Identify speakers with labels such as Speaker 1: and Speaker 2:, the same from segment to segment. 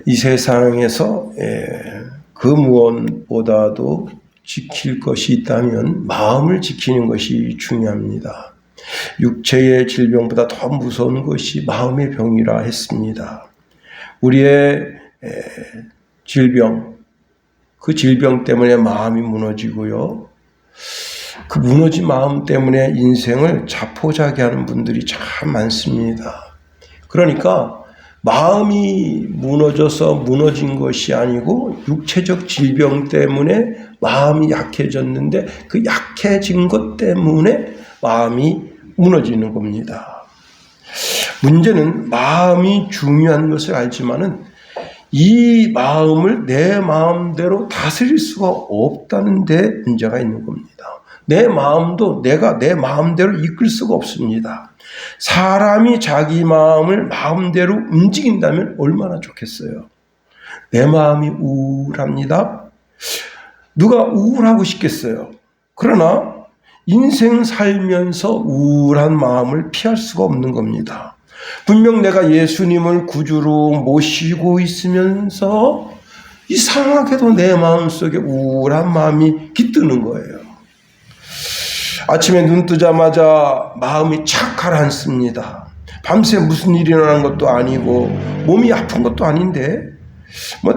Speaker 1: 이 세상에서 그 무엇보다도 지킬 것이 있다면 마음을 지키는 것이 중요합니다. 육체의 질병보다 더 무서운 것이 마음의 병이라 했습니다. 우리의 질병, 그 질병 때문에 마음이 무너지고요. 그 무너진 마음 때문에 인생을 자포자기하는 분들이 참 많습니다. 그러니까 마음이 무너져서 무너진 것이 아니고 육체적 질병 때문에 마음이 약해졌는데 그 약해진 것 때문에 마음이 무너지는 겁니다. 문제는 마음이 중요한 것을 알지만은 이 마음을 내 마음대로 다스릴 수가 없다는 데 문제가 있는 겁니다. 내 마음도 내가 내 마음대로 이끌 수가 없습니다. 사람이 자기 마음을 마음대로 움직인다면 얼마나 좋겠어요. 내 마음이 우울합니다. 누가 우울하고 싶겠어요. 그러나 인생 살면서 우울한 마음을 피할 수가 없는 겁니다. 분명 내가 예수님을 구주로 모시고 있으면서 이상하게도 내 마음속에 우울한 마음이 깃드는 거예요. 아침에 눈 뜨자마자 마음이 착 가라앉습니다. 밤새 무슨 일이 일어나는 것도 아니고 몸이 아픈 것도 아닌데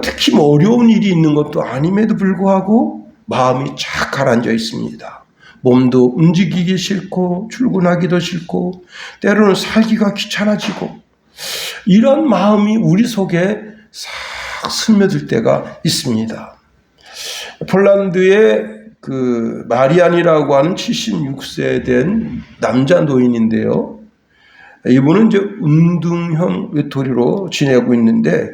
Speaker 1: 특히 어려운 일이 있는 것도 아님에도 불구하고 마음이 착 가라앉아 있습니다. 몸도 움직이기 싫고 출근하기도 싫고 때로는 살기가 귀찮아지고 이런 마음이 우리 속에 싹 스며들 때가 있습니다. 폴란드의 그 마리안이라고 하는 76세 된 남자 노인인데요. 이분은 이제 운동형 외톨이로 지내고 있는데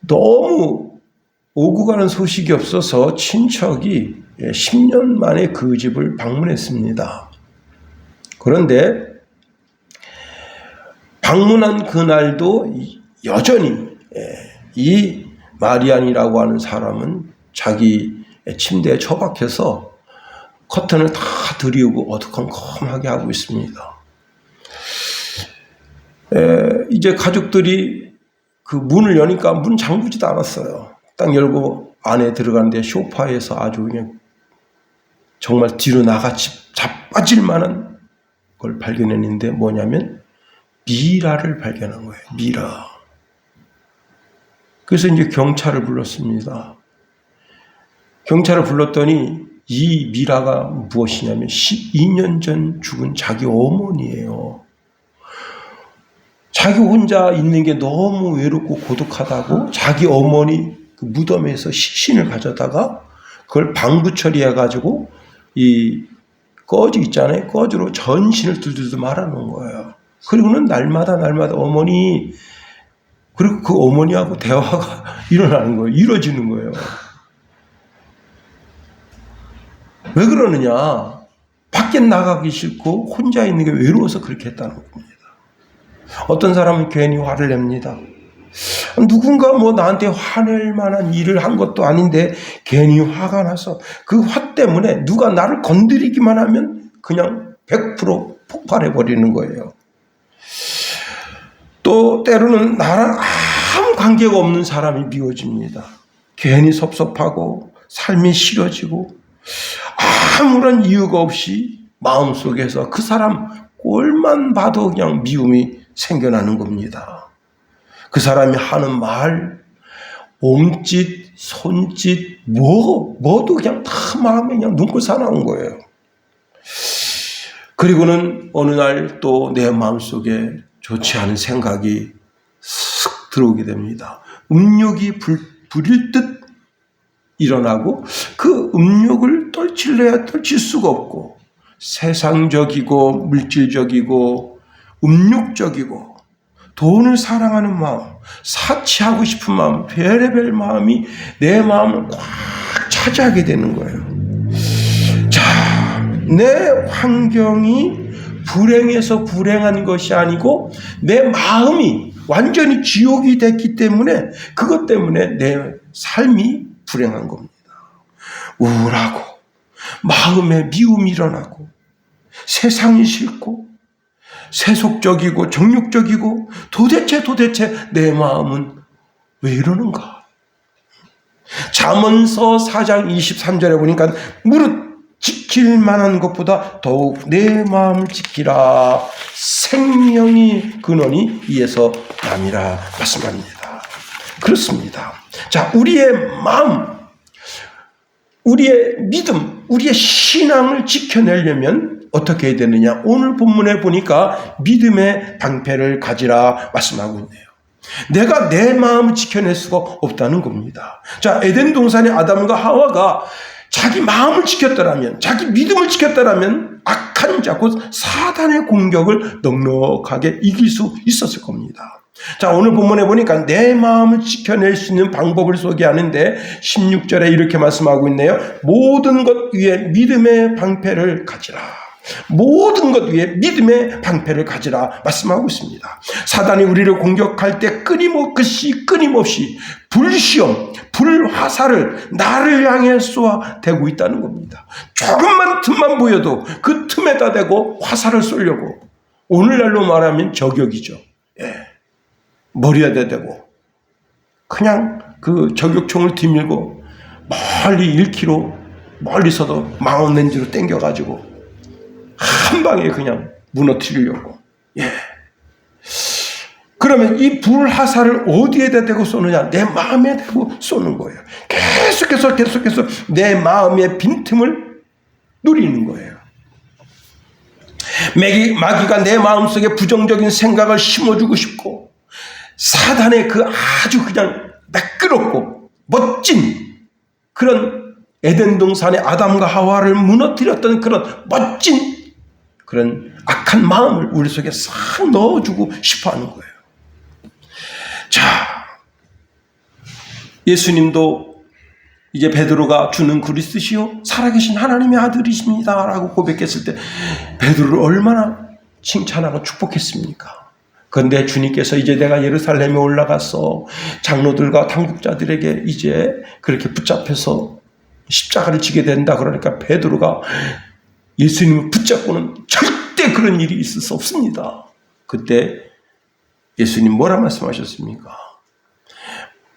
Speaker 1: 너무 오고 가는 소식이 없어서 친척이 10년 만에 그 집을 방문했습니다. 그런데 방문한 그날도 여전히 이 마리안이라고 하는 사람은 자기 침대에 처박혀서 커튼을 다 들이우고 어두컴컴하게 하고 있습니다. 이제 가족들이 그 문을 여니까 문 잠그지도 않았어요. 딱 열고 안에 들어가는데 소파에서 아주 그냥 정말 뒤로 자빠질 만한 걸 발견했는데 뭐냐면 미라를 발견한 거예요. 미라. 그래서 이제 경찰을 불렀습니다. 경찰을 불렀더니 이 미라가 무엇이냐면 12년 전 죽은 자기 어머니예요. 자기 혼자 있는 게 너무 외롭고 고독하다고 자기 어머니 그 무덤에서 시신을 가져다가 그걸 방부 처리해가지고 이 꺼지 있잖아요. 꺼지로 전신을 들들들 말아놓은 거예요. 그리고는 날마다 어머니, 그리고 그 어머니하고 대화가 일어나는 거예요. 이루어지는 거예요. 왜 그러느냐? 밖에 나가기 싫고 혼자 있는 게 외로워서 그렇게 했다는 겁니다. 어떤 사람은 괜히 화를 냅니다. 누군가 나한테 화낼 만한 일을 한 것도 아닌데 괜히 화가 나서 그 화 때문에 누가 나를 건드리기만 하면 그냥 100% 폭발해 버리는 거예요. 또 때로는 나랑 아무 관계가 없는 사람이 미워집니다. 괜히 섭섭하고 삶이 싫어지고 아무런 이유가 없이 마음속에서 그 사람 꼴만 봐도 그냥 미움이 생겨나는 겁니다. 그 사람이 하는 말, 몸짓, 손짓, 뭐도 그냥 다 마음에 그냥 눈꼴 사나운 거예요. 그리고는 어느 날 또 내 마음속에 좋지 않은 생각이 슥 들어오게 됩니다. 음욕이 부릴 듯 일어나고 그 음욕을 떨칠래야 떨칠 수가 없고 세상적이고 물질적이고 음욕적이고 돈을 사랑하는 마음, 사치하고 싶은 마음, 별의별 마음이 내 마음을 꽉 차지하게 되는 거예요. 자, 내 환경이 불행해서 불행한 것이 아니고 내 마음이 완전히 지옥이 됐기 때문에 그것 때문에 내 삶이 불행한 겁니다. 우울하고 마음에 미움이 일어나고 세상이 싫고 세속적이고 정욕적이고 도대체 내 마음은 왜 이러는가? 잠언서 4장 23절에 보니까 무릇 지킬 만한 것보다 더욱 내 마음을 지키라. 생명이 근원이 이에서 남이라 말씀합니다. 그렇습니다. 자, 우리의 마음, 우리의 믿음, 우리의 신앙을 지켜내려면 어떻게 해야 되느냐? 오늘 본문에 보니까 믿음의 방패를 가지라 말씀하고 있네요. 내가 내 마음을 지켜낼 수가 없다는 겁니다. 자, 에덴 동산의 아담과 하와가 자기 마음을 지켰더라면, 자기 믿음을 지켰더라면 악한 자, 곧 사단의 공격을 넉넉하게 이길 수 있었을 겁니다. 자, 오늘 본문에 보니까 내 마음을 지켜낼 수 있는 방법을 소개하는데 16절에 이렇게 말씀하고 있네요. 모든 것 위에 믿음의 방패를 가지라. 모든 것 위에 믿음의 방패를 가지라 말씀하고 있습니다. 사단이 우리를 공격할 때 끊임없이 불시험, 불화살을 나를 향해 쏘아대고 있다는 겁니다. 조금만 틈만 보여도 그 틈에다 대고 화살을 쏘려고, 오늘날로 말하면 저격이죠. 예. 머리에다 대고 그냥 그 저격총을 뒤밀고 멀리 1km 멀리서도 망원렌즈로 땡겨가지고 한 방에 그냥 무너뜨리려고. 예. 그러면 이 불화살을 어디에다 대고 쏘느냐? 내 마음에 대고 쏘는 거예요. 계속해서 내 마음의 빈틈을 누리는 거예요. 마귀가 내 마음속에 부정적인 생각을 심어주고 싶고, 사단의 그 아주 그냥 매끄럽고 멋진 그런 에덴 동산의 아담과 하와를 무너뜨렸던 그런 멋진 그런 악한 마음을 우리 속에 싹 넣어주고 싶어 하는 거예요. 자, 예수님도 이제 베드로가 주는 그리스도시요 살아계신 하나님의 아들이십니다 라고 고백했을 때 베드로를 얼마나 칭찬하고 축복했습니까? 그런데 주님께서 이제 내가 예루살렘에 올라가서 장로들과 당국자들에게 이제 그렇게 붙잡혀서 십자가를 지게 된다 그러니까 베드로가 예수님을 붙잡고는 절대 그런 일이 있을 수 없습니다. 그때 예수님 뭐라 말씀하셨습니까?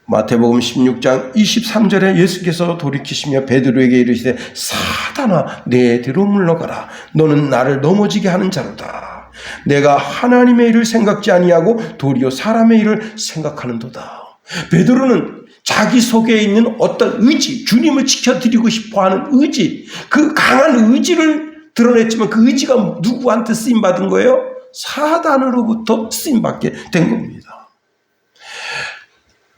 Speaker 1: 마태복음 16장 23절에 예수께서 돌이키시며 베드로에게 이르시되 사단아 내 뒤로 물러가라. 너는 나를 넘어지게 하는 자로다. 내가 하나님의 일을 생각지 아니하고 도리어 사람의 일을 생각하는도다. 베드로는 자기 속에 있는 어떤 의지, 주님을 지켜드리고 싶어하는 의지, 그 강한 의지를 드러냈지만 그 의지가 누구한테 쓰임받은 거예요? 사단으로부터 쓰임받게 된 겁니다.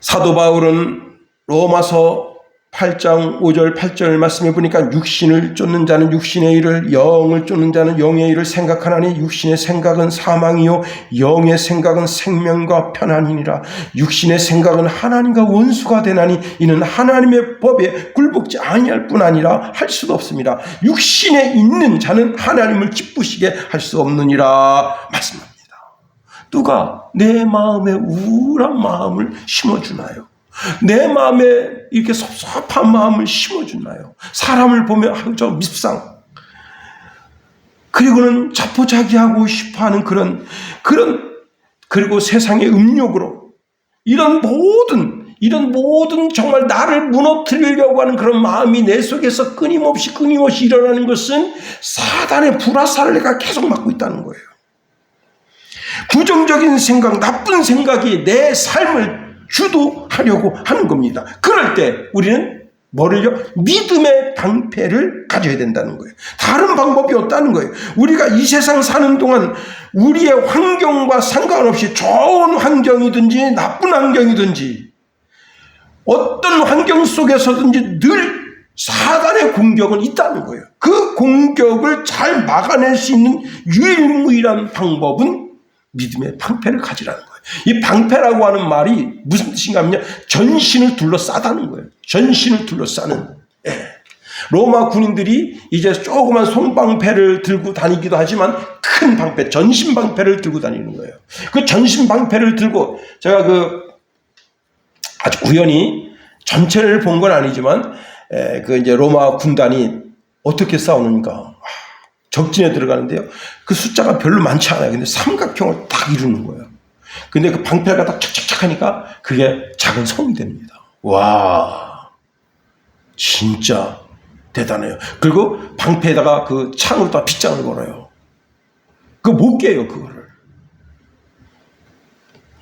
Speaker 1: 사도 바울은 로마서 8장 5절 8절 말씀해 보니까 육신을 쫓는 자는 육신의 일을, 영을 쫓는 자는 영의 일을 생각하나니 육신의 생각은 사망이요 영의 생각은 생명과 편안이니라. 육신의 생각은 하나님과 원수가 되나니 이는 하나님의 법에 굴복지 아니할 뿐 아니라 할 수도 없습니다. 육신에 있는 자는 하나님을 기쁘시게 할 수 없느니라 말씀합니다. 누가 내 마음에 우울한 마음을 심어주나요? 내 마음에 이렇게 섭섭한 마음을 심어주나요? 사람을 보면 저 밉상, 그리고는 자포자기하고 싶어하는 그런 그리고 세상의 음욕으로 이런 모든 정말 나를 무너뜨리려고 하는 그런 마음이 내 속에서 끊임없이 일어나는 것은 사단의 불화살을 내가 계속 맞고 있다는 거예요. 부정적인 생각, 나쁜 생각이 내 삶을 주도하려고 하는 겁니다. 그럴 때 우리는 뭐를요? 믿음의 방패를 가져야 된다는 거예요. 다른 방법이 없다는 거예요. 우리가 이 세상 사는 동안 우리의 환경과 상관없이 좋은 환경이든지 나쁜 환경이든지 어떤 환경 속에서든지 늘 사단의 공격은 있다는 거예요. 그 공격을 잘 막아낼 수 있는 유일무이한 방법은 믿음의 방패를 가지라는 거예요. 이 방패라고 하는 말이 무슨 뜻인가 하면요, 전신을 둘러싸다는 거예요. 전신을 둘러싸는. 예. 로마 군인들이 이제 조그만 손방패를 들고 다니기도 하지만 큰 방패, 전신 방패를 들고 다니는 거예요. 그 전신 방패를 들고 제가 아주 우연히 전체를 본 건 아니지만 그 이제 로마 군단이 어떻게 싸우는가. 적진에 들어가는데요. 그 숫자가 별로 많지 않아요. 근데 삼각형을 딱 이루는 거예요. 근데 그 방패가 딱 착착착 하니까 그게 작은 성이 됩니다. 와, 진짜 대단해요. 그리고 방패에다가 그 창으로 다 빗장을 걸어요. 그거 못 깨요, 그거를.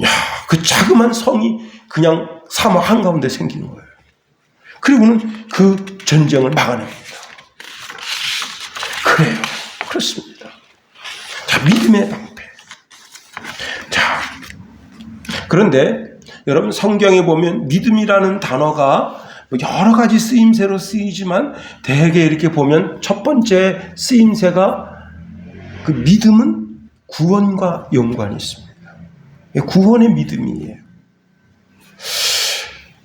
Speaker 1: 야, 그 자그만 성이 그냥 사막 한가운데 생기는 거예요. 그리고는 그 전쟁을 막아냅니다. 그래요. 그렇습니다. 자, 믿음의 방패. 자, 그런데 여러분 성경에 보면 믿음이라는 단어가 여러 가지 쓰임새로 쓰이지만 대개 이렇게 보면 첫 번째 쓰임새가 그 믿음은 구원과 연관이 있습니다. 구원의 믿음이에요.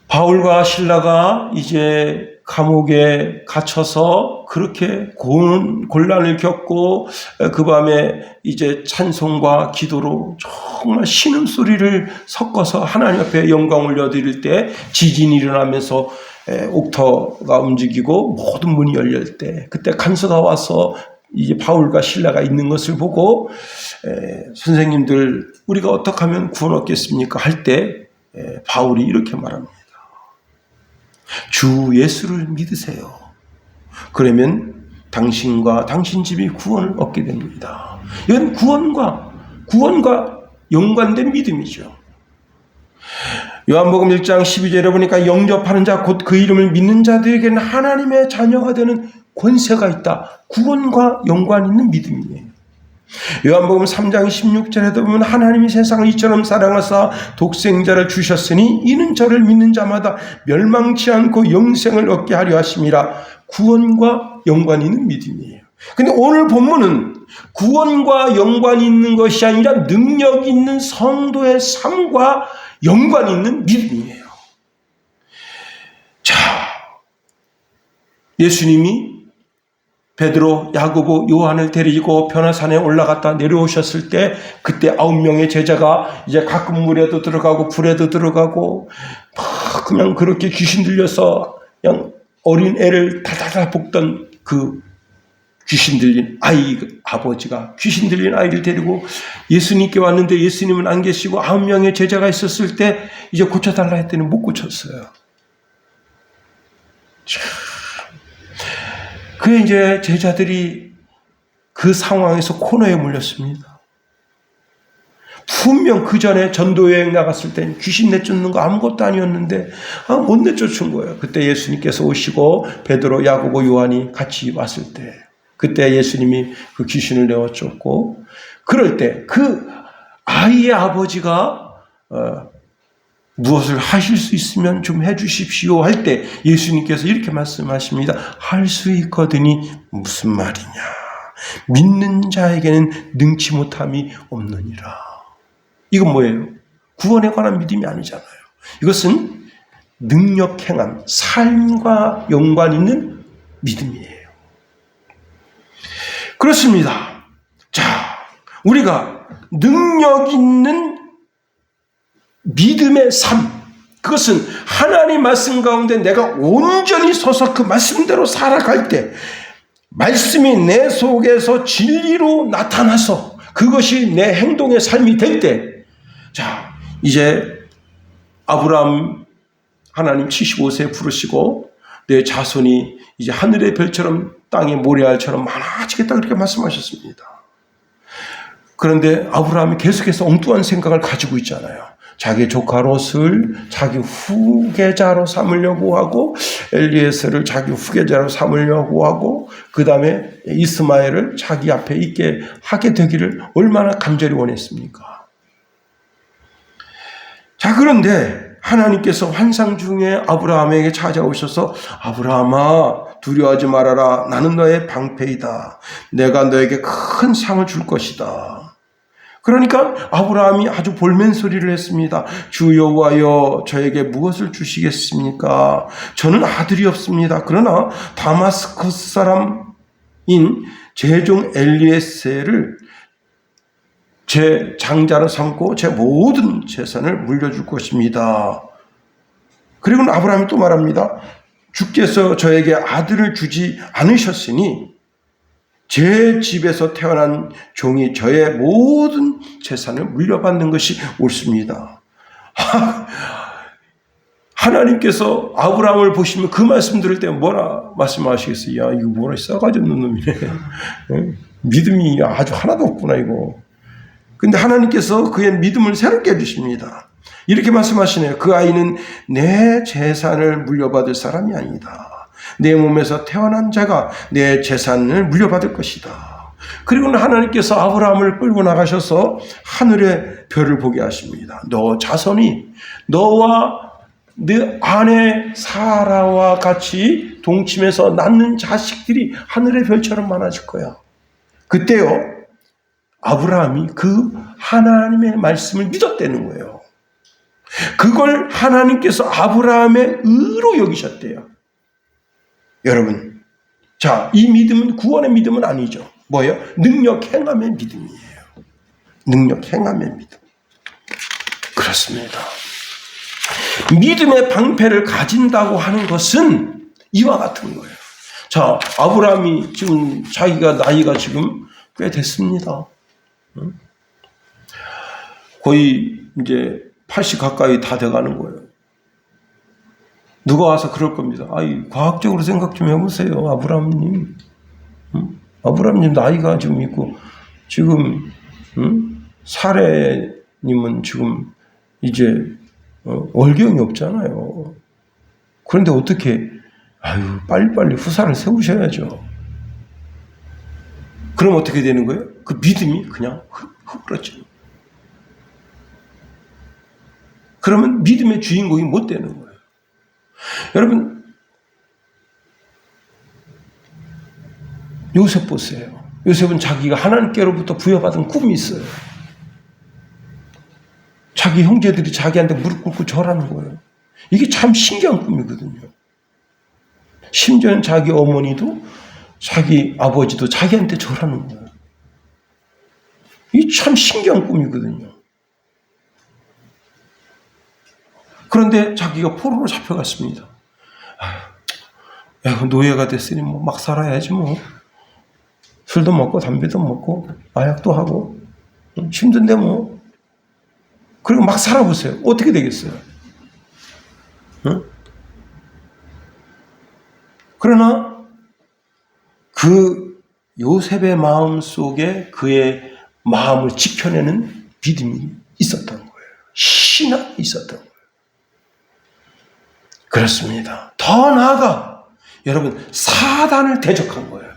Speaker 1: 바울과 실라가 이제 감옥에 갇혀서 그렇게 곤란을 겪고 그 밤에 이제 찬송과 기도로 정말 신음소리를 섞어서 하나님 앞에 영광 올려드릴 때 지진이 일어나면서 옥터가 움직이고 모든 문이 열릴 때 그때 간수가 와서 이제 바울과 실라가 있는 것을 보고 선생님들 우리가 어떻게 하면 구원 얻겠습니까? 할 때 바울이 이렇게 말합니다. 주 예수를 믿으세요. 그러면 당신과 당신 집이 구원을 얻게 됩니다. 이건 구원과 연관된 믿음이죠. 요한복음 1장 12절에 보니까 영접하는 자 곧 그 이름을 믿는 자들에게는 하나님의 자녀가 되는 권세가 있다. 구원과 연관 있는 믿음이에요. 요한복음 3장 16절에도 보면 하나님이 세상을 이처럼 사랑하사 독생자를 주셨으니 이는 저를 믿는 자마다 멸망치 않고 영생을 얻게 하려 하심이라. 구원과 연관이 있는 믿음이에요. 근데 오늘 본문은 구원과 연관이 있는 것이 아니라 능력 있는 성도의 삶과 연관이 있는 믿음이에요. 자, 예수님이 베드로, 야고보, 요한을 데리고 변화산에 올라갔다 내려오셨을 때 그때 9명의 제자가 이제 가끔 물에도 들어가고 불에도 들어가고 막 그냥 그렇게 귀신 들려서 그냥 어린 애를 달달달 볶던 그 귀신 들린 아버지가 귀신 들린 아이를 데리고 예수님께 왔는데 예수님은 안 계시고 9명의 제자가 있었을 때 이제 고쳐달라 했더니 못 고쳤어요. 그 이제 제자들이 그 상황에서 코너에 물렸습니다. 분명 그 전에 전도여행 나갔을 땐 귀신 내쫓는 거 아무것도 아니었는데 못 내쫓은 거예요. 그때 예수님께서 오시고 베드로, 야고보, 요한이 같이 왔을 때 그때 예수님이 그 귀신을 내어쫓고 그럴 때 그 아이의 아버지가 무엇을 하실 수 있으면 좀 해주십시오 할 때 예수님께서 이렇게 말씀하십니다. 할 수 있거든이 무슨 말이냐. 믿는 자에게는 능치 못함이 없느니라. 이건 뭐예요? 구원에 관한 믿음이 아니잖아요. 이것은 능력 행함, 삶과 연관 있는 믿음이에요. 그렇습니다. 자, 우리가 능력 있는 믿음의 삶, 그것은 하나님 말씀 가운데 내가 온전히 서서 그 말씀대로 살아갈 때 말씀이 내 속에서 진리로 나타나서 그것이 내 행동의 삶이 될 때, 자, 이제 아브라함 하나님 75세에 부르시고 내 자손이 이제 하늘의 별처럼 땅의 모래알처럼 많아지겠다 그렇게 말씀하셨습니다. 그런데 아브라함이 계속해서 엉뚱한 생각을 가지고 있잖아요. 자기 조카 롯을 자기 후계자로 삼으려고 하고 엘리에셀을 자기 후계자로 삼으려고 하고 그 다음에 이스마엘을 자기 앞에 있게 하게 되기를 얼마나 간절히 원했습니까? 자, 그런데 하나님께서 환상 중에 아브라함에게 찾아오셔서 아브라함아 두려워하지 말아라. 나는 너의 방패이다. 내가 너에게 큰 상을 줄 것이다. 그러니까 아브라함이 아주 볼멘 소리를 했습니다. 주 여호와여 저에게 무엇을 주시겠습니까? 저는 아들이 없습니다. 그러나 다마스커스 사람인 제종 엘리에셀을 제 장자로 삼고 제 모든 재산을 물려줄 것입니다. 그리고 아브라함이 또 말합니다. 주께서 저에게 아들을 주지 않으셨으니 제 집에서 태어난 종이 저의 모든 재산을 물려받는 것이 옳습니다. 하나님께서 아브라함을 보시면 그 말씀 들을 때 뭐라 말씀하시겠어요? 야, 이거 뭐라 싸가지 없는 놈이네. 믿음이 아주 하나도 없구나 이거. 근데 하나님께서 그의 믿음을 새롭게 해주십니다. 이렇게 말씀하시네요. 그 아이는 내 재산을 물려받을 사람이 아니다. 내 몸에서 태어난 자가 내 재산을 물려받을 것이다. 그리고는 하나님께서 아브라함을 끌고 나가셔서 하늘의 별을 보게 하십니다. 너 자손이 너와 네 아내 사라와 같이 동침해서 낳는 자식들이 하늘의 별처럼 많아질 거야. 그때요, 아브라함이 그 하나님의 말씀을 믿었다는 거예요. 그걸 하나님께서 아브라함의 의로 여기셨대요. 여러분, 자, 이 믿음은 구원의 믿음은 아니죠. 뭐예요? 능력 행함의 믿음이에요. 능력 행함의 믿음. 그렇습니다. 믿음의 방패를 가진다고 하는 것은 이와 같은 거예요. 자, 아브라함이 지금 자기가 나이가 지금 꽤 됐습니다. 거의 이제 80 가까이 다 돼가는 거예요. 누가 와서 그럴 겁니다. 아이, 과학적으로 생각 좀 해보세요, 아브라함님. 아브라함님 나이가 지금 있고, 지금, 사례님은 지금 이제, 월경이 없잖아요. 그런데 어떻게, 아유, 빨리빨리 후사를 세우셔야죠. 그럼 어떻게 되는 거예요? 그 믿음이 그냥 흐르죠. 그러면 믿음의 주인공이 못 되는 거예요. 여러분, 요셉 보세요. 요셉은 자기가 하나님께로부터 부여받은 꿈이 있어요. 자기 형제들이 자기한테 무릎 꿇고 절하는 거예요. 이게 참 신기한 꿈이거든요. 심지어는 자기 어머니도 자기 아버지도 자기한테 절하는 거예요. 이게 참 신기한 꿈이거든요. 그런데 자기가 포로로 잡혀갔습니다. 야, 노예가 됐으니 뭐 막 살아야지 뭐. 술도 먹고 담배도 먹고 마약도 하고 힘든데 뭐. 그리고 막 살아보세요. 어떻게 되겠어요? 응? 그러나 그 요셉의 마음 속에 그의 마음을 지켜내는 믿음이 있었던 거예요. 신앙이 있었던 거예요. 그렇습니다. 더 나아가 여러분 사단을 대적한 거예요.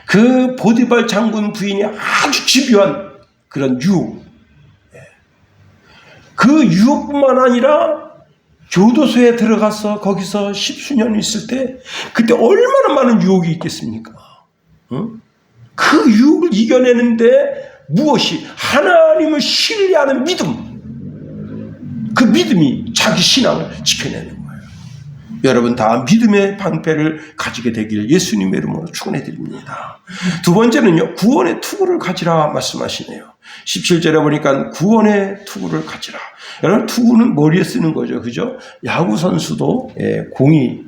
Speaker 1: 그 보디발 장군 부인이 아주 집요한 그런 유혹, 그 유혹뿐만 아니라 교도소에 들어가서 거기서 십수년 있을 때 그때 얼마나 많은 유혹이 있겠습니까? 그 유혹을 이겨내는데 무엇이 하나님을 신뢰하는 믿음, 그 믿음이 자기 신앙을 지켜내는 거예요. 여러분 다 믿음의 방패를 가지게 되기를 예수님의 이름으로 축원해 드립니다. 두 번째는요, 구원의 투구를 가지라 말씀하시네요. 17절에 보니까 구원의 투구를 가지라. 여러분 투구는 머리에 쓰는 거죠, 그죠? 야구 선수도 공이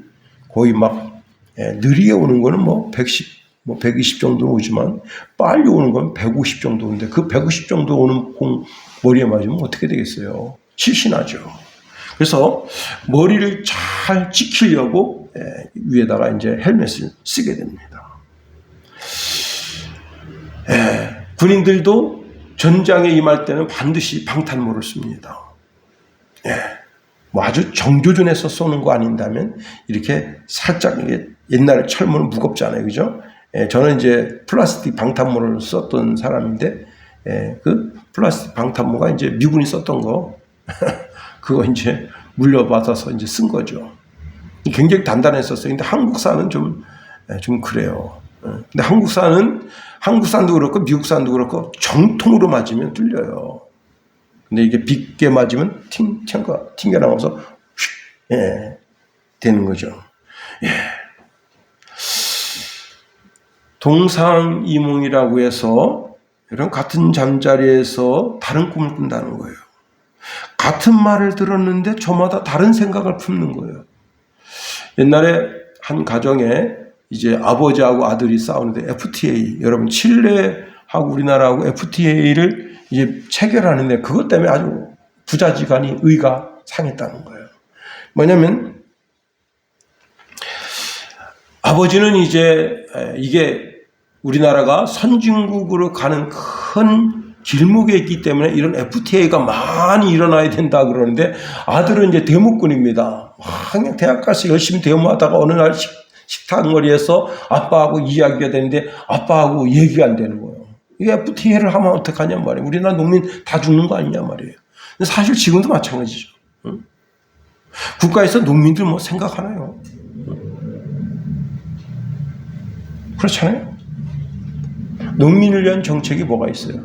Speaker 1: 거의 막 느리게 오는 거는 뭐 120 정도 오지만 빨리 오는 건 150 정도 오는데 그 150 정도 오는 공 머리에 맞으면 어떻게 되겠어요? 실신하죠. 그래서 머리를 잘 지키려고 위에다가 이제 헬멧을 쓰게 됩니다. 군인들도 전장에 임할 때는 반드시 방탄모를 씁니다. 뭐 아주 정조준에서 쏘는 거 아닌다면 이렇게 살짝 이게 옛날에 철문은 무겁잖아요, 그죠? 저는 이제 플라스틱 방탄모를 썼던 사람인데 그 플라스틱 방탄모가 이제 미군이 썼던 거 그거 이제 물려받아서 이제 쓴 거죠. 굉장히 단단했었어요. 근데 한국산은 좀 그래요. 근데 한국산도 그렇고 미국산도 그렇고 정통으로 맞으면 뚫려요. 근데 이게 빗게 맞으면 튕겨나와서 되는 거죠. 동상이몽이라고 해서 이런 같은 잠자리에서 다른 꿈을 꾼다는 거예요. 같은 말을 들었는데 저마다 다른 생각을 품는 거예요. 옛날에 한 가정에 이제 아버지하고 아들이 싸우는데 FTA, 여러분 칠레하고 우리나라하고 FTA를 이제 체결하는데 그것 때문에 아주 부자지간이 의가 상했다는 거예요. 뭐냐면 아버지는 이제 이게 우리나라가 선진국으로 가는 큰 길목에 있기 때문에 이런 FTA가 많이 일어나야 된다 그러는데 아들은 이제 대목꾼입니다. 그냥 대학 가서 열심히 대모하다가 어느 날 식당거리에서 아빠하고 이야기가 되는데 아빠하고 얘기가 안 되는 거예요. 이 FTA를 하면 어떡하냐 말이에요. 우리나라 농민 다 죽는 거 아니냐 말이에요. 사실 지금도 마찬가지죠. 국가에서 농민들 뭐 생각하나요? 그렇잖아요. 농민을 위한 정책이 뭐가 있어요?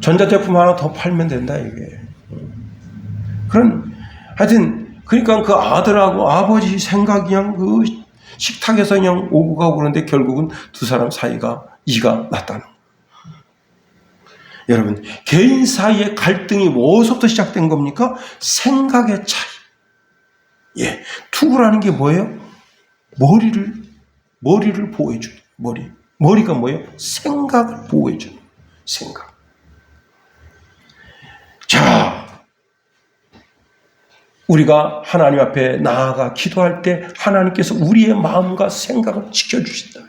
Speaker 1: 전자제품 하나 더 팔면 된다 이게. 하여튼 그러니까 그 아들하고 아버지 생각이 그냥 그 식탁에서 그냥 오고 가고 그러는데 결국은 두 사람 사이가 이가 났다는 거예요. 여러분 개인 사이의 갈등이 뭐서부터 시작된 겁니까? 생각의 차이. 예, 투구라는 게 뭐예요? 머리를 보호해주는 머리가 뭐예요? 생각을 보호해주는 생각. 자, 우리가 하나님 앞에 나아가 기도할 때 하나님께서 우리의 마음과 생각을 지켜주신다.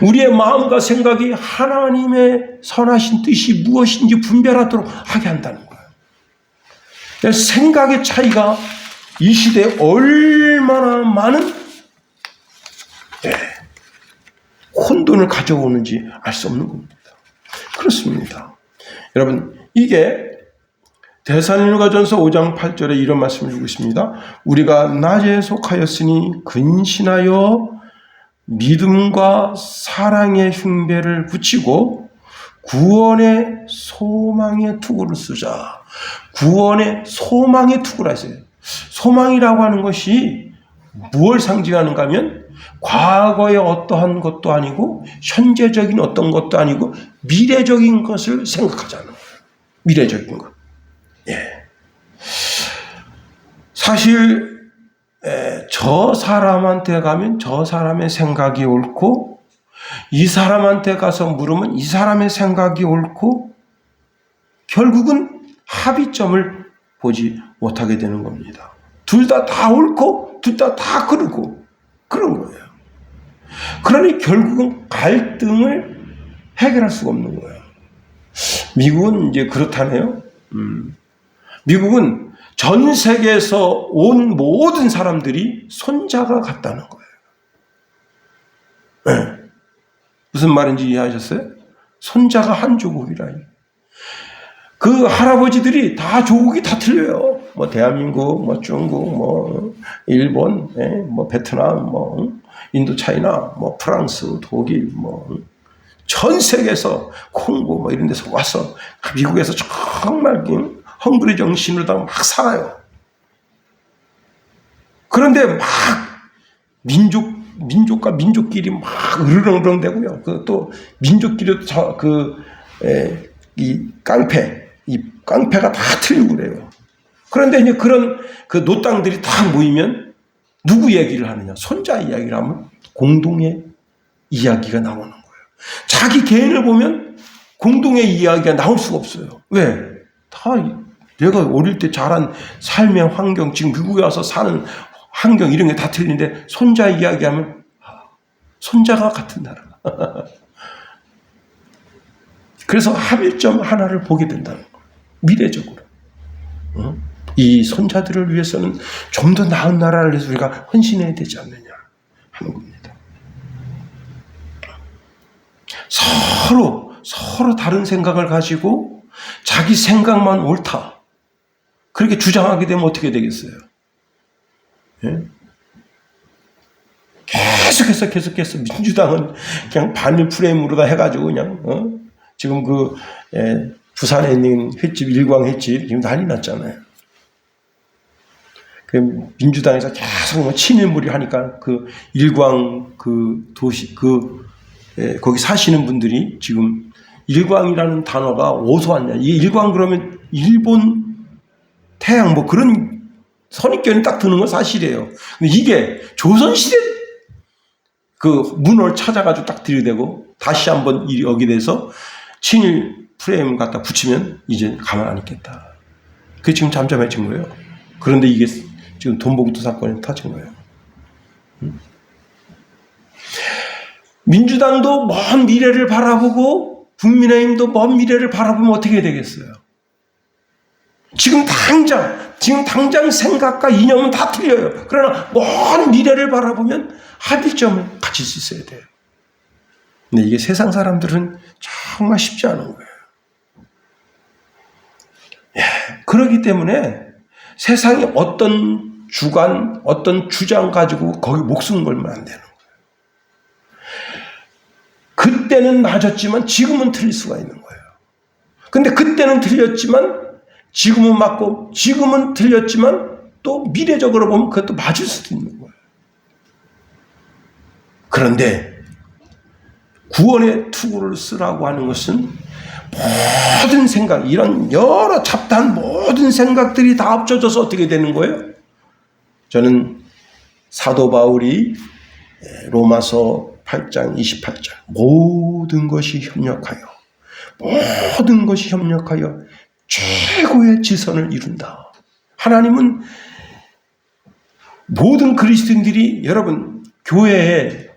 Speaker 1: 우리의 마음과 생각이 하나님의 선하신 뜻이 무엇인지 분별하도록 하게 한다는 거예요. 생각의 차이가 이 시대에 얼마나 많은 혼돈을 가져오는지 알 수 없는 겁니다. 그렇습니다. 여러분, 이게 데살로니가전서 5장 8절에 이런 말씀을 주고 있습니다. 우리가 낮에 속하였으니 근신하여 믿음과 사랑의 흉배를 붙이고 구원의 소망의 투구를 쓰자. 구원의 소망의 투구라 했어요. 소망이라고 하는 것이 무엇을 상징하는가 하면 과거의 어떠한 것도 아니고 현재적인 어떤 것도 아니고 미래적인 것을 생각하자는 거예요. 미래적인 것. 예. 사실 저 사람한테 가면 저 사람의 생각이 옳고 이 사람한테 가서 물으면 이 사람의 생각이 옳고 결국은 합의점을 보지 못하게 되는 겁니다. 둘 다 옳고 둘 다 그르고 그런 거예요. 그러니 결국은 갈등을 해결할 수가 없는 거예요. 미국은 이제 그렇다네요. 미국은 전 세계에서 온 모든 사람들이 손자가 같다는 거예요. 네. 무슨 말인지 이해하셨어요? 손자가 한 조국이라. 그 할아버지들이 다 조국이 다 틀려요. 뭐 대한민국, 뭐 중국, 뭐 일본, 뭐 베트남, 뭐 인도 차이나, 뭐 프랑스, 독일, 뭐 전 세계에서 콩고 뭐 이런 데서 와서 미국에서 정말 헝그리 정신으로 막 살아요. 그런데 막 민족과 민족끼리 막 으르렁으렁대고요. 또 민족끼리도 이 깡패가 다 틀리고 그래요. 그런데 이제 그런 그 노땅들이 다 모이면 누구 얘기를 하느냐? 손자 이야기를 하면 공동의 이야기가 나오는 거예요. 자기 개인을 보면 공동의 이야기가 나올 수가 없어요. 왜? 다 내가 어릴 때 자란 삶의 환경, 지금 미국에 와서 사는 환경 이런 게 다 틀린데 손자 이야기하면 손자가 같은 나라. 그래서 합의점 하나를 보게 된다는 거예요. 미래적으로. 이 손자들을 위해서는 좀 더 나은 나라를 위해서 우리가 헌신해야 되지 않느냐 하는 겁니다. 서로 다른 생각을 가지고 자기 생각만 옳다. 그렇게 주장하게 되면 어떻게 되겠어요? 예? 계속해서 민주당은 그냥 반일 프레임으로 다 해가지고 그냥 지금 부산에 있는 횟집 일광 횟집 지금 난리 났잖아요. 그 민주당에서 계속 친일무리 하니까 그 일광 그 도시 거기 사시는 분들이 지금 일광이라는 단어가 어디서 왔냐? 이 일광 그러면 일본 태양 뭐 그런 선입견이 딱 드는 건 사실이에요. 근데 이게 조선시대 그 문을 찾아가지고 딱 들이대고 다시 한번 여기 대서 친일 프레임을 갖다 붙이면 이제 가만 안 있겠다. 그게 지금 잠잠해진 거예요. 그런데 이게 지금 돈봉투 사건이 터진 거예요. 민주당도 먼 미래를 바라보고 국민의힘도 먼 미래를 바라보면 어떻게 되겠어요? 지금 당장 생각과 이념은 다 틀려요. 그러나 먼 미래를 바라보면 합의점을 가질 수 있어야 돼요. 근데 이게 세상 사람들은 정말 쉽지 않은 거예요. 그렇기 때문에 세상이 어떤 주관, 어떤 주장 가지고 거기 목숨 걸면 안 되는 거예요. 그때는 맞았지만 지금은 틀릴 수가 있는 거예요. 근데 그때는 틀렸지만 지금은 맞고 지금은 틀렸지만 또 미래적으로 보면 그것도 맞을 수도 있는 거예요. 그런데 구원의 투구를 쓰라고 하는 것은 모든 생각, 이런 여러 잡다한 모든 생각들이 다 합쳐져서 어떻게 되는 거예요? 저는 사도 바울이 로마서 8장 28절 모든 것이 협력하여 최고의 지선을 이룬다. 하나님은 모든 그리스도인들이 여러분 교회에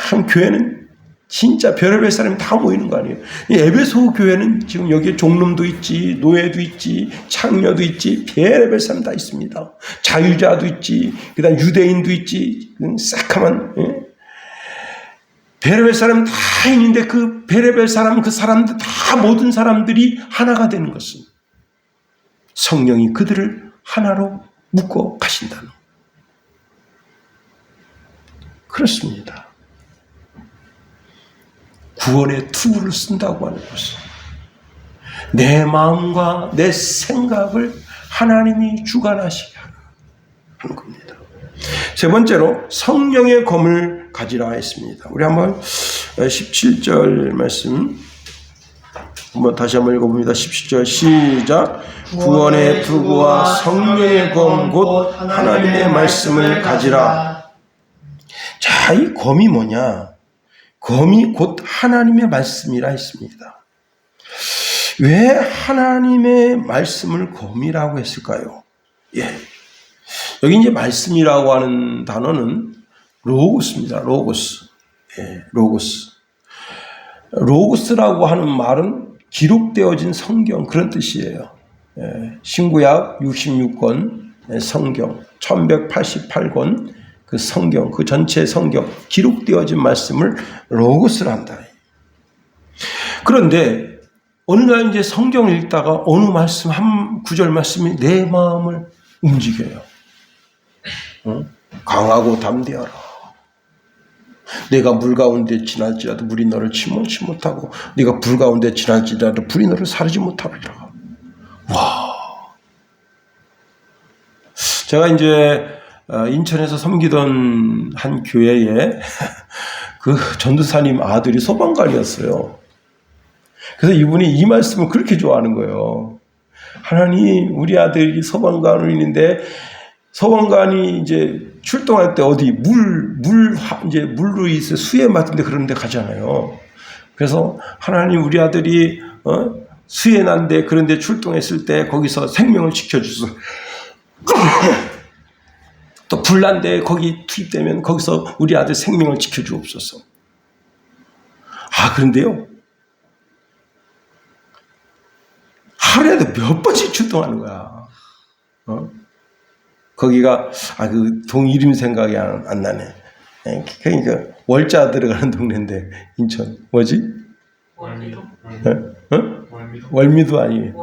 Speaker 1: 참 교회는 진짜 별의별 사람이 다 모이는 거 아니에요. 에베소 교회는 지금 여기에 종놈도 있지, 노예도 있지, 창녀도 있지, 별의별 사람 다 있습니다. 자유자도 있지, 그다음 유대인도 있지, 새카만 별의별 사람 다 있는데 그 별의별 사람, 그 사람들 다 모든 사람들이 하나가 되는 것은 성령이 그들을 하나로 묶어 가신다는 그렇습니다. 구원의 투구를 쓴다고 하는 것은 내 마음과 내 생각을 하나님이 주관하시게 하는 겁니다. 세 번째로 성령의 검을 가지라 했습니다. 우리 한번 17절 말씀 한번 다시 한번 읽어봅니다. 17절 시작. 구원의 투구와 성령의 검 곧 하나님의 말씀을 가지라. 자, 이 검이 뭐냐? 검이 곧 하나님의 말씀이라 했습니다. 왜 하나님의 말씀을 검이라고 했을까요? 여기 이제 말씀이라고 하는 단어는 로고스입니다. 로고스. 로고스. 로고스라고 하는 말은 기록되어진 성경 그런 뜻이에요. 신구약 66권 성경 1188권 그 성경, 그 전체 성경, 기록되어진 말씀을 로고스라 한다. 그런데 어느 날 이제 성경을 읽다가 어느 말씀, 한 구절 말씀이 내 마음을 움직여요. 강하고 담대하라. 내가 물 가운데 지날지라도 물이 너를 침몰치 못하고, 네가 불 가운데 지날지라도 불이 너를 사르지 못하리라. 와. 제가 이제 인천에서 섬기던 한 교회에 그 전도사님 아들이 소방관이었어요. 그래서 이분이 이 말씀을 그렇게 좋아하는 거예요. 하나님, 우리 아들이 소방관으로 있는데 소방관이 이제 출동할 때 어디 이제 물로 있어 수해 맡은 데 그런 데 가잖아요. 그래서 하나님, 우리 아들이 수해 난데 그런 데 출동했을 때 거기서 생명을 지켜주소. 또 불난데 거기 투입되면 거기서 우리 아들 생명을 지켜주옵소서. 그런데요, 하루에도 몇 번씩 출동하는 거야. 거기가 그 동 이름 생각이 안 나네. 그러니까 월자 들어가는 동네인데 인천 뭐지? 월미도 아니에요.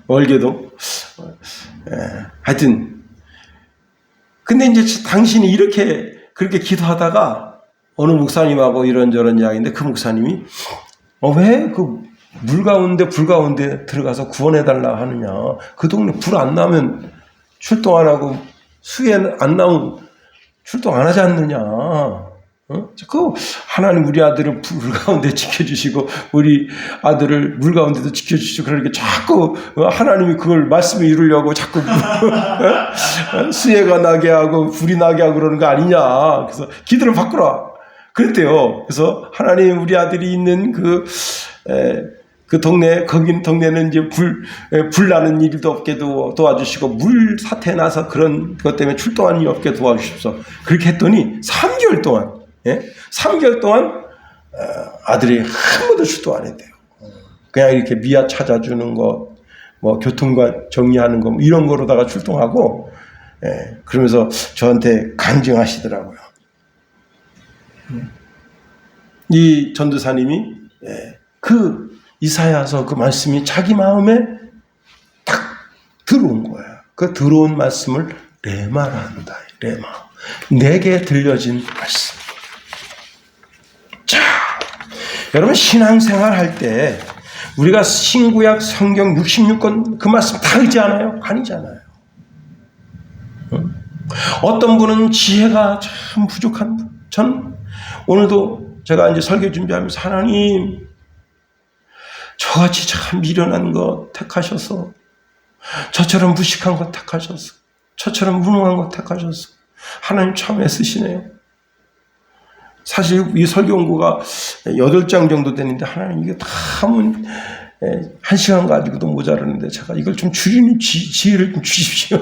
Speaker 1: 월계도. 하여튼. 근데 이제 당신이 그렇게 기도하다가 어느 목사님하고 이런저런 이야기인데 그 목사님이 왜 그 물 가운데 불 가운데 들어가서 구원해달라 하느냐. 그 동네 불 안 나면 출동 안 하고 수해 안 나오면 출동 안 하지 않느냐. 그 하나님 우리 아들을 불 가운데 지켜주시고 우리 아들을 물 가운데도 지켜주시고 그러니까 자꾸 하나님이 그걸 말씀을 이루려고 자꾸 수해가 나게 하고 불이 나게 하고 그러는 거 아니냐. 그래서 기도를 바꾸라. 그랬대요. 그래서 하나님 우리 아들이 있는 그 동네, 거긴 동네는 이제 불 나는 일도 없게 도와주시고, 물 사태 나서 그런 것 때문에 출동하는 일 없게 도와주십시오. 그렇게 했더니 3개월 동안, 3개월 동안 아들이 한 번도 출동 안 했대요. 그냥 이렇게 미아 찾아주는 거, 뭐 교통과 정리하는 거, 뭐 이런 거로다가 출동하고, 그러면서 저한테 간증하시더라고요. 이 전도사님이 그 이사야서 그 말씀이 자기 마음에 딱 들어온 거야. 그 들어온 말씀을 레마라 한다. 레마. 내게 들려진 말씀. 자, 여러분 신앙생활 할 때 우리가 신구약 성경 66권 그 말씀 다 의지하나요? 아니잖아요. 어떤 분은 지혜가 참 부족한 분. 전 오늘도 제가 이제 설교 준비하면서 하나님 저같이 참 미련한 거 택하셔서, 저처럼 무식한 거 택하셔서, 저처럼 무능한 거 택하셔서 하나님 참 애쓰시네요. 사실 이 설교 원고가 8장 정도 되는데 하나님 이게 다 하면 1시간 가지고도 모자라는데 제가 이걸 좀 줄이는 지혜를 좀 주십시오.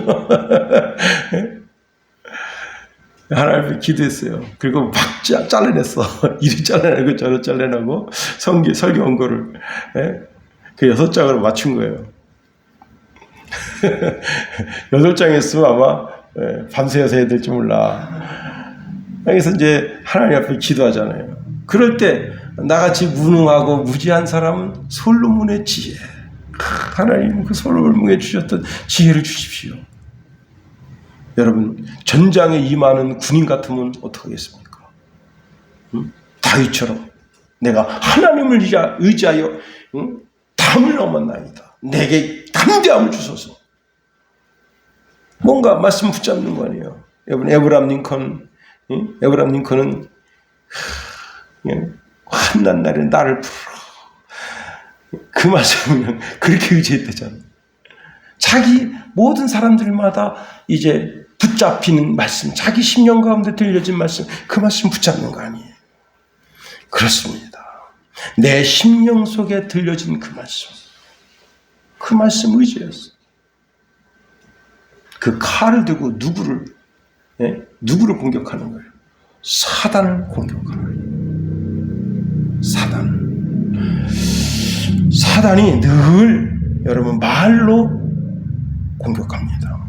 Speaker 1: 하나님께 기도했어요. 그리고 막 잘라냈어. 이리 잘라내고 저리 잘라내고 설교 원고를 그 6장으로 맞춘 거예요. 8장 했으면 아마 밤새워서 해야 될지 몰라. 그래서 이제 하나님 앞에 기도하잖아요. 그럴 때 나같이 무능하고 무지한 사람은 솔로몬의 지혜. 하나님 그 솔로몬에게 주셨던 지혜를 주십시오. 여러분 전장에 임하는 군인 같으면 어떡하겠습니까? 다윗처럼 내가 하나님을 의지하여 담을 넘었나이다. 내게 담대함을 주소서. 뭔가 말씀 붙잡는 거 아니에요. 여러분 에브람 링컨은 환난 날에 나를 부르라. 그 말씀을 그냥 그렇게 의지했대잖아요. 자기 모든 사람들마다 이제 붙잡히는 말씀, 자기 심령 가운데 들려진 말씀, 그 말씀 붙잡는 거 아니에요. 그렇습니다. 내 심령 속에 들려진 그 말씀 의지였어. 그 칼을 들고 누구를 공격하는 거예요? 사단을 공격하는 거예요. 사단이 늘 여러분 말로 공격합니다.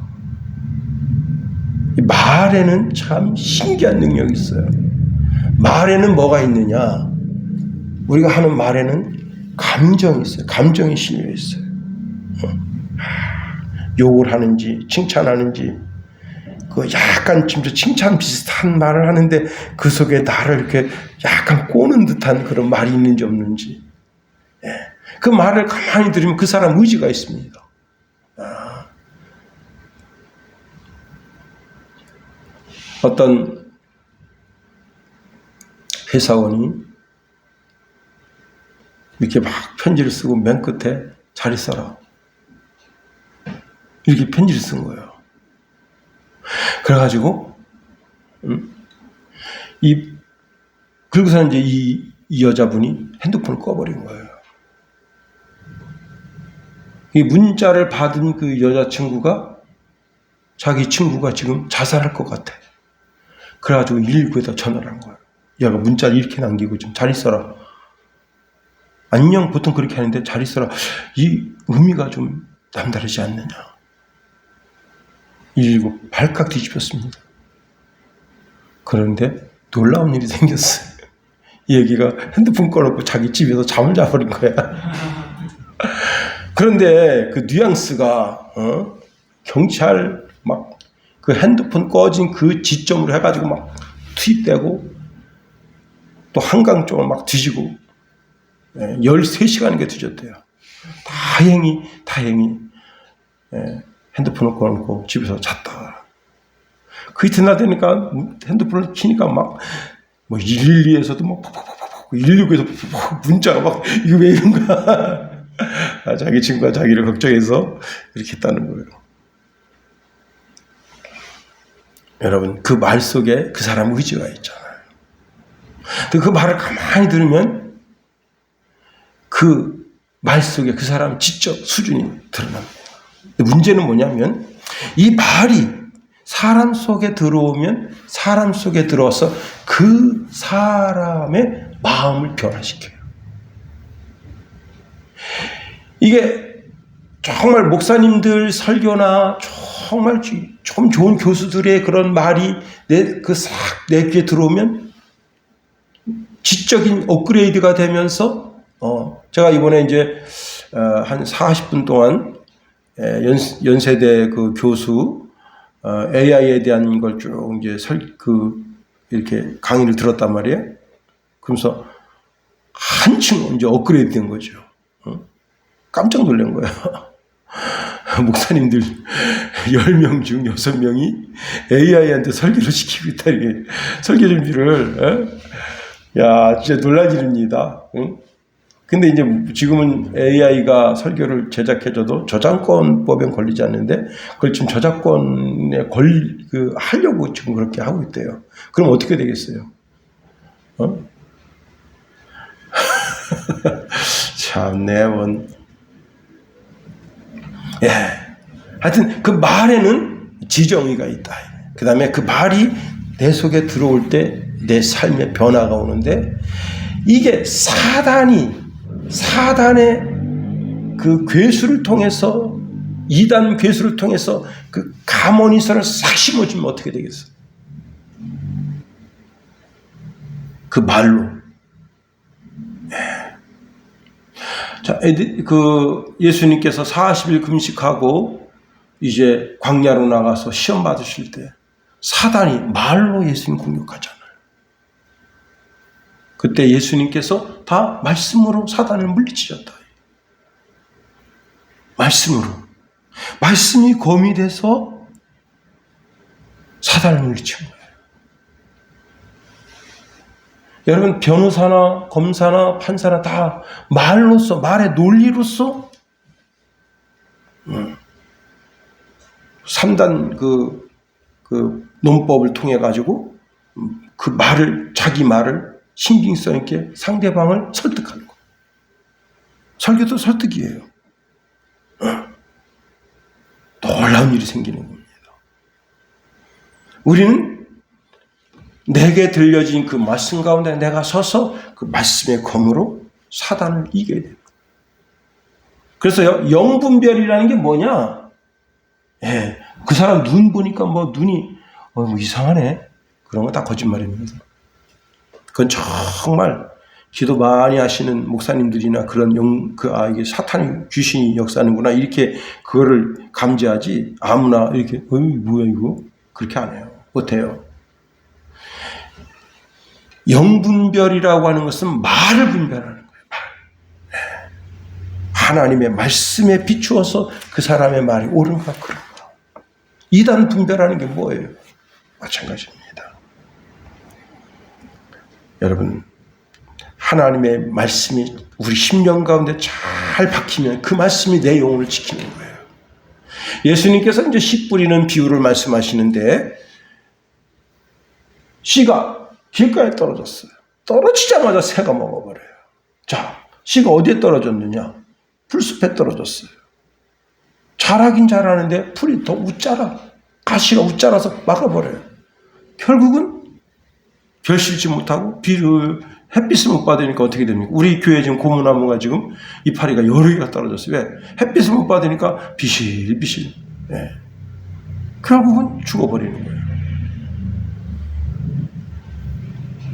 Speaker 1: 이 말에는 참 신기한 능력이 있어요. 말에는 뭐가 있느냐? 우리가 하는 말에는 감정이 있어요. 감정이 실려 있어요. 욕을 하는지 칭찬하는지, 그 약간 진짜 칭찬 비슷한 말을 하는데 그 속에 나를 이렇게 약간 꼬는 듯한 그런 말이 있는지 없는지, 그 말을 가만히 들으면 그 사람 의지가 있습니다. 어떤 회사원이 이렇게 막 편지를 쓰고 맨 끝에 잘 있어라 이렇게 편지를 쓴 거예요. 그래가지고 그리고서 이제 이 여자분이 핸드폰을 꺼버린 거예요. 이 문자를 받은 그 여자친구가 자기 친구가 지금 자살할 것 같아. 그래가지고 119에다 전화를 한 거예요. 얘가 문자를 이렇게 남기고 좀 잘 있어라. 안녕 보통 그렇게 하는데 잘 있어라. 이 의미가 좀 남다르지 않느냐. 119 발칵 뒤집혔습니다. 그런데 놀라운 일이 생겼어요. 이 얘기가 핸드폰 꺼놓고 자기 집에서 잠을 자버린 거야. 그런데 그 뉘앙스가 경찰 막 그 핸드폰 꺼진 그 지점으로 해가지고 막 투입되고 또 한강 쪽을 막 뒤지고 13시간인가 뒤졌대요. 다행히 핸드폰을 꺼놓고 집에서 잤다. 그 이튿날 되니까 핸드폰을 키니까 막 뭐 112에서도 막 119에서 문자가 막 이거 왜 이런가. 자기 친구가 자기를 걱정해서 이렇게 했다는 거예요. 여러분 그 말 속에 그 사람 의지가 있잖아요. 그 말을 가만히 들으면 그 말 속에 그 사람 지적 수준이 드러납니다. 문제는 뭐냐면 이 말이 사람 속에 들어오면 사람 속에 들어와서 그 사람의 마음을 변화시켜요. 이게 정말 목사님들 설교나 정말 좀 좋은 교수들의 그런 말이 내 귀에 들어오면 지적인 업그레이드가 되면서 제가 이번에 이제 한 40분 동안 연세대 그 교수 AI에 대한 걸 쭉 이제 이렇게 강의를 들었단 말이에요. 그러면서 한층 이제 업그레이드 된 거죠. 깜짝 놀란 거예요. 목사님들 10명 중 6명이 AI한테 설교를 시키고 있다. 이게 설교 준비를. 야, 진짜 놀랄 일입니다. 근데 이제 지금은 AI가 설교를 제작해줘도 저작권법엔 걸리지 않는데 그걸 지금 저작권에 하려고 지금 그렇게 하고 있대요. 그럼 어떻게 되겠어요? 참네, 예. 하여튼 그 말에는 지정의가 있다. 그 다음에 그 말이 내 속에 들어올 때 내 삶의 변화가 오는데 이게 사단의 그 괴수를 통해서 이단 괴수를 통해서 그 가모니서를 싹 심어주면 어떻게 되겠어? 그 말로. 예. 자, 예수님께서 40일 금식하고 이제 광야로 나가서 시험 받으실 때 사단이 말로 예수님 공격하잖아요. 그때 예수님께서 다 말씀으로 사단을 물리치셨다. 말씀으로. 말씀이 검이 돼서 사단을 물리친 거예요. 여러분, 변호사나 검사나 판사나 다 말로써, 말의 논리로서 3단 그 논법을 통해 가지고 그 말을, 자기 말을 신빙성 있게 상대방을 설득하는 거예요. 설교도 설득이에요. 놀라운 일이 생기는 겁니다. 우리는 내게 들려진 그 말씀 가운데 내가 서서 그 말씀의 검으로 사단을 이겨야 됩니다. 그래서 영분별이라는 게 뭐냐? 예, 그 사람 눈 보니까 눈이 이상하네. 그런 거 다 거짓말입니다. 그건 정말 기도 많이 하시는 목사님들이나 그런 이게 사탄이 귀신이 역사하는구나 이렇게 그거를 감지하지 아무나 이렇게 뭐야 이거 그렇게 안 해요. 못해요. 영분별이라고 하는 것은 말을 분별하는 거예요. 말. 하나님의 말씀에 비추어서 그 사람의 말이 옳은가 그른가. 이단 분별하는 게 뭐예요? 마찬가지입니다. 여러분, 하나님의 말씀이 우리 심령 가운데 잘 박히면 그 말씀이 내 영혼을 지키는 거예요. 예수님께서 이제 씨 뿌리는 비유를 말씀하시는데 씨가 길가에 떨어졌어요. 떨어지자마자 새가 먹어버려요. 자, 씨가 어디에 떨어졌느냐? 풀숲에 떨어졌어요. 자라긴 자라는데 풀이 더 웃자라. 가시가 웃자라서 막아버려요. 결국은 결실지 못하고 햇빛을 못 받으니까 어떻게 됩니까? 우리 교회 지금 고무나무가 지금 이파리가 여러 개가 떨어졌어요. 왜? 햇빛을 못 받으니까 비실비실. 예. 결국은 죽어버리는 거예요.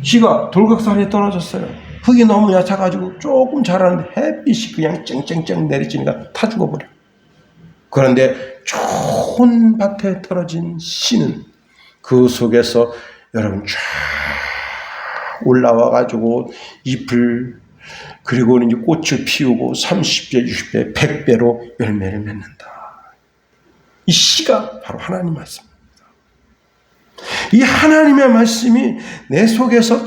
Speaker 1: 씨가 돌각산에 떨어졌어요. 흙이 너무 얕아가지고 조금 자라는데 햇빛이 그냥 쨍쨍쨍 내리치니까 다 죽어버려요. 그런데 좋은 밭에 떨어진 씨는 그 속에서 여러분 쫙 올라와가지고 잎을 그리고 이제 꽃을 피우고 30배, 60배, 100배로 열매를 맺는다. 이 씨가 바로 하나님 말씀입니다. 이 하나님의 말씀이 내 속에서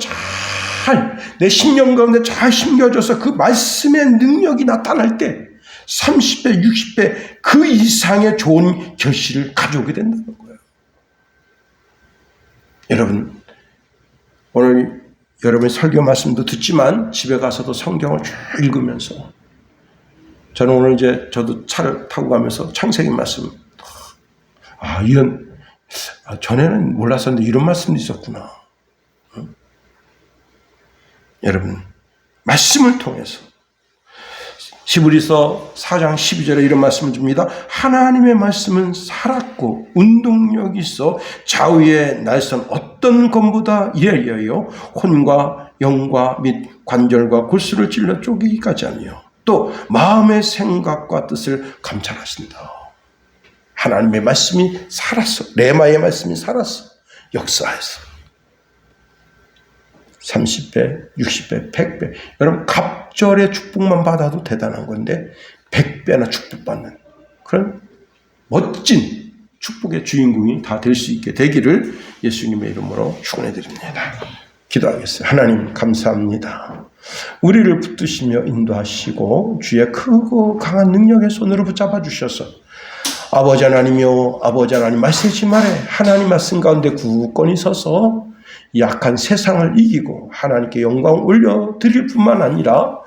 Speaker 1: 내 심령 가운데 잘 심겨져서 그 말씀의 능력이 나타날 때 30배, 60배 그 이상의 좋은 결실을 가져오게 된다는 거예요. 여러분, 오늘 여러분의 설교 말씀도 듣지만 집에 가서도 성경을 쭉 읽으면서 저는 오늘 이제 저도 차를 타고 가면서 창세기 말씀 전에는 몰랐었는데 이런 말씀도 있었구나. 여러분 말씀을 통해서 히브리서 4장 12절에 이런 말씀을 줍니다. 하나님의 말씀은 살았고 운동력이 있어 좌우의 날선 어떤 검보다 예리하여 혼과 영과 및 관절과 골수를 찔러 쪼개기까지 하며 또 마음의 생각과 뜻을 감찰하신다. 하나님의 말씀이 살았어. 레마의 말씀이 살았어. 역사에서 30배, 60배, 100배. 여러분 갑절의 축복만 받아도 대단한 건데 100배나 축복받는 그런 멋진 축복의 주인공이 다 될 수 있게 되기를 예수님의 이름으로 축원해 드립니다. 기도하겠어요. 하나님 감사합니다. 우리를 붙드시며 인도하시고 주의 크고 강한 능력의 손으로 붙잡아 주셔서 아버지 하나님이여 아버지 하나님 말씀하시 말에 하나님 말씀 가운데 굳건히 서서 약한 세상을 이기고 하나님께 영광 올려드릴 뿐만 아니라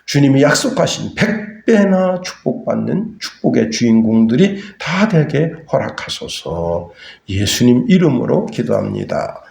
Speaker 1: 주님이 약속하신 100배나 축복받는 축복의 주인공들이 다 되게 허락하소서. 예수님 이름으로 기도합니다.